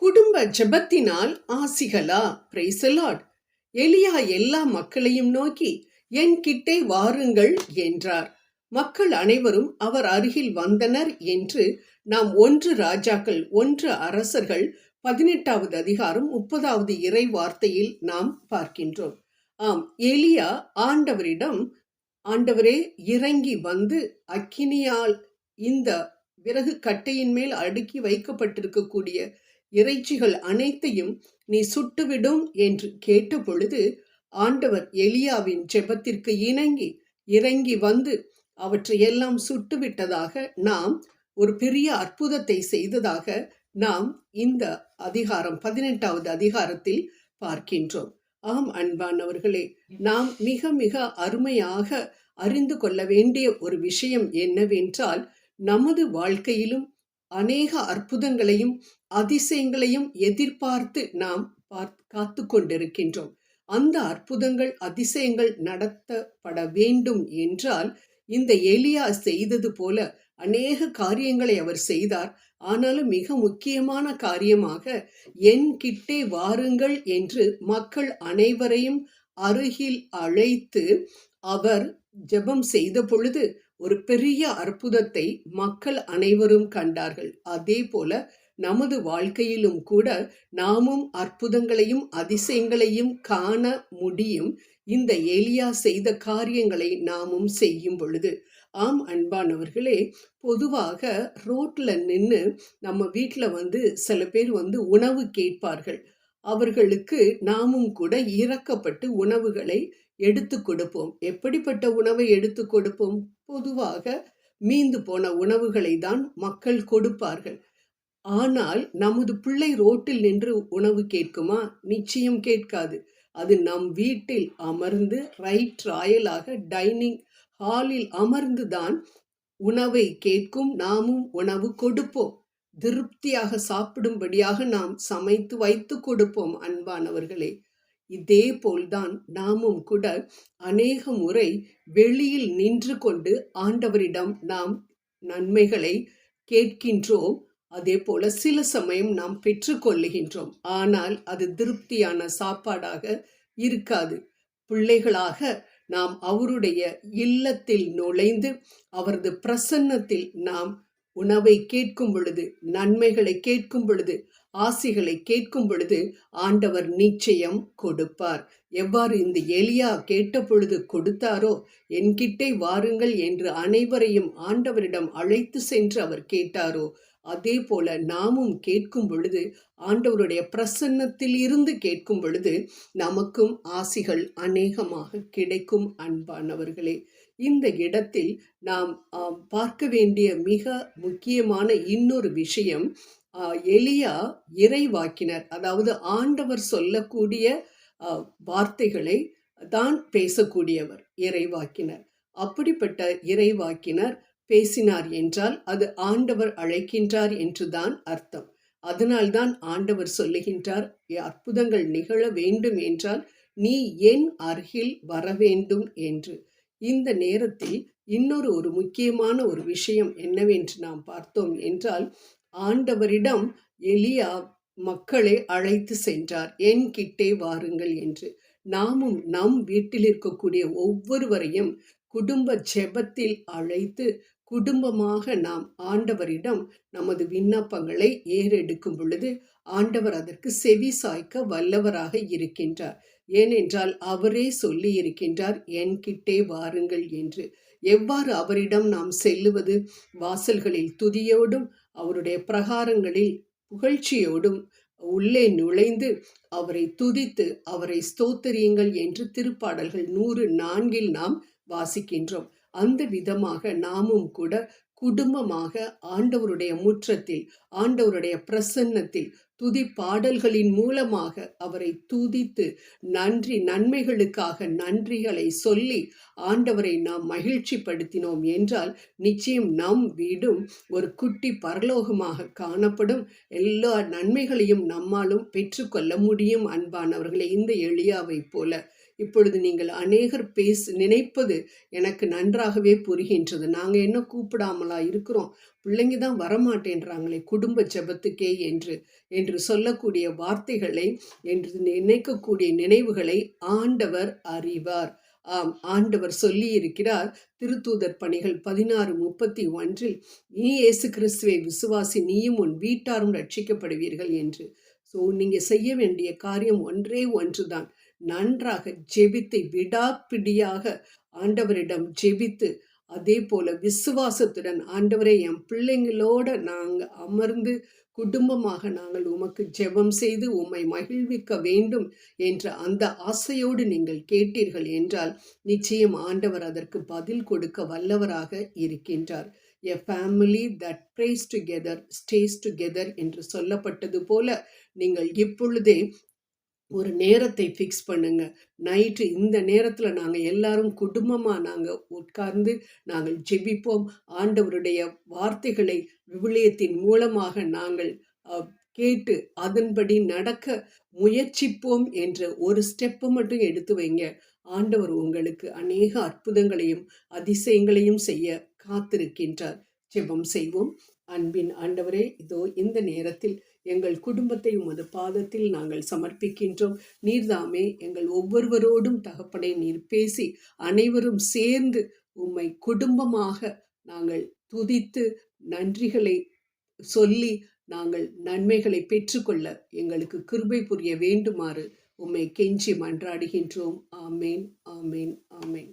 குடும்ப ஜெபத்தினால் ஆசிகளா? Praise the Lord. எலியா எல்லா மக்களையும் நோக்கி, என் கிட்டே வாருங்கள் என்றார். மக்கள் அனைவரும் அவர் அருகில் வந்தனர் என்று நாம் 1 ராஜாக்கள் 1 அரசர்கள் 18வது அதிகாரம் 30வது இறை வார்த்தையில் நாம் பார்க்கின்றோம். ஆம், எலியா ஆண்டவரிடம், ஆண்டவரே இறங்கி வந்து அக்கினியால் இந்த விறகு கட்டையின் மேல் அடுக்கி வைக்கப்பட்டிருக்கக்கூடிய இறைச்சிகள் அனைத்தையும் நீ சுட்டுவிடும் என்று கேட்ட பொழுது ஆண்டவர் எலியாவின் ஜெபத்திற்கு இறங்கி வந்து அவற்றையெல்லாம் சுட்டுவிட்டதாக, நாம் ஒரு பெரிய அற்புதத்தை செய்ததாக நாம் இந்த அதிகாரம் 18வது அதிகாரத்தில் பார்க்கின்றோம். ஆம் அன்பானவர்களே, நாம் மிக மிக அருமையாக அறிந்து கொள்ள வேண்டிய ஒரு விஷயம் என்னவென்றால், நமது வாழ்க்கையிலும் அநேக அற்புதங்களையும் அதிசயங்களையும் எதிர்பார்த்து நாம் காத்து கொண்டிருக்கின்றோம். அந்த அற்புதங்கள் அதிசயங்கள் நடத்தப்பட வேண்டும் என்றால், இந்த எலியா செய்தது போல அநேக காரியங்களை அவர் செய்தார். ஆனாலும் மிக முக்கியமான காரியமாக, என் கிட்டே வாருங்கள் என்று மக்கள் அனைவரையும் அருகில் அழைத்து அவர் ஜெபம் செய்த பொழுது ஒரு பெரிய அற்புதத்தை மக்கள் அனைவரும் கண்டார்கள். அதே போல நமது வாழ்க்கையிலும் கூட நாமும் அற்புதங்களையும் அதிசயங்களையும் காண முடியும், இந்த எலியா செய்த காரியங்களை நாமும் செய்யும் பொழுது. ஆம் அன்பானவர்களே, பொதுவாக ரோட்ல நின்று நம்ம வீட்டில் சில பேர் உணவு கேட்பார்கள். அவர்களுக்கு நாமும் கூட இறக்கப்பட்டு உணவுகளை எடுத்து கொடுப்போம். எப்படிப்பட்ட உணவை எடுத்து கொடுப்போம்? பொதுவாக மீந்து போன உணவுகளை தான் மக்கள் கொடுப்பார்கள். ஆனால் நமது பிள்ளை ரோட்டில் நின்று உணவு கேட்குமா? நிச்சயம் கேட்காது. அது நம் வீட்டில் அமர்ந்து ராயலாக டைனிங் ஹாலில் அமர்ந்துதான் உணவை கேட்கும். நாமும் உணவு கொடுப்போம். திருப்தியாக சாப்பிடும்படியாக நாம் சமைத்து வைத்து கொடுப்போம். அன்பானவர்களே, இதே போல்தான் நாமும் கூட அநேக முறை வெளியில் நின்று கொண்டு ஆண்டவரிடம் நாம் நன்மைகளை கேட்கின்றோம். அதே போல சில சமயம் நாம் பெற்றுக்கொள்ளுகின்றோம். ஆனால் அது திருப்தியான சாப்பாடாக இருக்காது. பிள்ளைகளாக நாம் அவருடைய இல்லத்தில் நுழைந்து அவரது பிரசன்னத்தில் நாம் உணவை கேட்கும் பொழுது, நன்மைகளை கேட்கும் பொழுது, ஆசிகளை கேட்கும் பொழுது ஆண்டவர் நிச்சயம் கொடுப்பார். எவ்வாறு இந்த எலியா கேட்ட பொழுது கொடுத்தாரோ, என்கிட்டே வாருங்கள் என்று அனைவரையும் ஆண்டவரிடம் அழைத்து சென்று அவர் கேட்டாரோ, அதே போல நாமும் கேட்கும் பொழுது, ஆண்டவருடைய பிரசன்னத்தில் இருந்து கேட்கும் பொழுது நமக்கும் ஆசிகள் அநேகமாக கிடைக்கும். அன்பானவர்களே, இந்த இடத்தில் நாம் பார்க்க வேண்டிய மிக முக்கியமான இன்னொரு விஷயம், எலியா இறைவாக்கினர், அதாவது ஆண்டவர் சொல்லக்கூடிய வார்த்தைகளை தான் பேசக்கூடியவர் இறைவாக்கினர். அப்படிப்பட்ட இறைவாக்கினர் பேசினார் என்றால் அது ஆண்டவர் அழைக்கின்றார் என்றுதான் அர்த்தம். அதனால்தான் ஆண்டவர் சொல்லுகின்றார், அற்புதங்கள் நிகழ வேண்டும் என்றால் நீ என் அருகில் வர வேண்டும் என்று. இந்த நேரத்தில் இன்னொரு ஒரு முக்கியமான ஒரு விஷயம் என்னவென்று நாம் பார்த்தோம் என்றால், ஆண்டவரிடம் எலியா மக்களை அழைத்து சென்றார், என் கிட்டே வாருங்கள் என்று. நாமும் நம் வீட்டில் இருக்கக்கூடிய ஒவ்வொருவரையும் குடும்ப ஜெபத்தில் அழைத்து குடும்பமாக நாம் ஆண்டவரிடம் நமது விண்ணப்பங்களை ஏறெடுக்கும் பொழுது ஆண்டவர் அதற்கு செவி சாய்க்க வல்லவராக இருக்கின்றார். ஏனென்றால் அவரே சொல்லி இருக்கின்றார், என் கிட்டே வாருங்கள் என்று. எவ்வாறு அவரிடம் நாம் செல்லுவது? வாசல்களில் துதியோடும் அவருடைய பிரகாரங்களில் புகழ்ச்சியோடும் உள்ளே நுழைந்து அவரை துதித்து அவரை ஸ்தோத்தரியுங்கள் என்று திருப்பாடல்கள் 104 நாம் வாசிக்கின்றோம். அந்த விதமாக நாமும் கூட குடும்பமாக ஆண்டவருடைய முற்றத்தில், ஆண்டவருடைய பிரசன்னத்தில் துதி பாடல்களின் மூலமாக அவரை துதித்து நன்மைகளுக்காக நன்றிகளை சொல்லி ஆண்டவரை நாம் மகிழ்ச்சி படுத்தினோம் என்றால் நிச்சயம் நம் வீடும் ஒரு குட்டி பரலோகமாக காணப்படும். எல்லா நன்மைகளையும் நம்மாலும் பெற்றுக்கொள்ள முடியும். அன்பானவர்களை, இந்த எலியாவை போல இப்பொழுது நீங்கள் அநேகர் நினைப்பது எனக்கு நன்றாகவே புரிகின்றது. நாங்க என்ன கூப்பிடாமலா இருக்கிறோம், பிள்ளைங்க தான் வரமாட்டேன்றாங்களே குடும்ப ஜெபத்துக்கே என்று சொல்லக்கூடிய வார்த்தைகளை, என்று நினைக்கக்கூடிய நினைவுகளை ஆண்டவர் அறிவார். ஆம், ஆண்டவர் சொல்லி இருக்கிறார் திருத்தூதர் பணிகள் 16:31 நீ இயேசு கிறிஸ்துவை விசுவாசி, நீயும் உன் வீட்டாரும் ரட்சிக்கப்படுவீர்கள் என்று. ஸோ நீங்க செய்ய வேண்டிய காரியம் ஒன்றே ஒன்றுதான். நன்றாக ஜெபித்து விடாப்பிடியாக ஆண்டவரிடம் ஜெபித்து, அதே போல விசுவாசத்துடன், ஆண்டவரை என் பிள்ளைங்களோட நாங்கள் அமர்ந்து குடும்பமாக நாங்கள் உமக்கு ஜெபம் செய்து உம்மை மகிழ்விக்க வேண்டும் என்ற அந்த ஆசையோடு நீங்கள் கேட்டீர்கள் என்றால் நிச்சயம் ஆண்டவர் அதற்கு பதில் கொடுக்க வல்லவராக இருக்கின்றார். A family that prays together stays together என்று சொல்லப்பட்டது போல நீங்கள் இப்பொழுதே ஒரு நேரத்தை ஃபிக்ஸ் பண்ணுங்க. நைட்டு இந்த நேரத்தில் நாங்கள் எல்லாரும் குடும்பமாக நாங்கள் உட்கார்ந்து நாங்கள் ஜெபிப்போம். ஆண்டவருடைய வார்த்தைகளை விவிலியத்தின் மூலமாக நாங்கள் கேட்டு அதன்படி நடக்க முயற்சிப்போம் என்ற ஒரு ஸ்டெப்பு மட்டும் எடுத்து வைங்க. ஆண்டவர் உங்களுக்கு அநேக அற்புதங்களையும் அதிசயங்களையும் செய்ய காத்திருக்கின்றார். ஜெபம் செய்வோம். அன்பின் ஆண்டவரே, இதோ இந்த நேரத்தில் எங்கள் குடும்பத்தை உமது பாதத்தில் நாங்கள் சமர்ப்பிக்கின்றோம். நீர்தாமே எங்கள் ஒவ்வொருவரோடும் தகப்பனை நீர் பேசி அனைவரும் சேர்ந்து உம்மை குடும்பமாக நாங்கள் துதித்து நன்றிகளை சொல்லி நாங்கள் நன்மைகளை பெற்றுக்கொள்ள எங்களுக்கு கிருபை புரிய வேண்டுமாறு உம்மை கெஞ்சி மன்றாடுகின்றோம். ஆமேன், ஆமேன், ஆமேன்.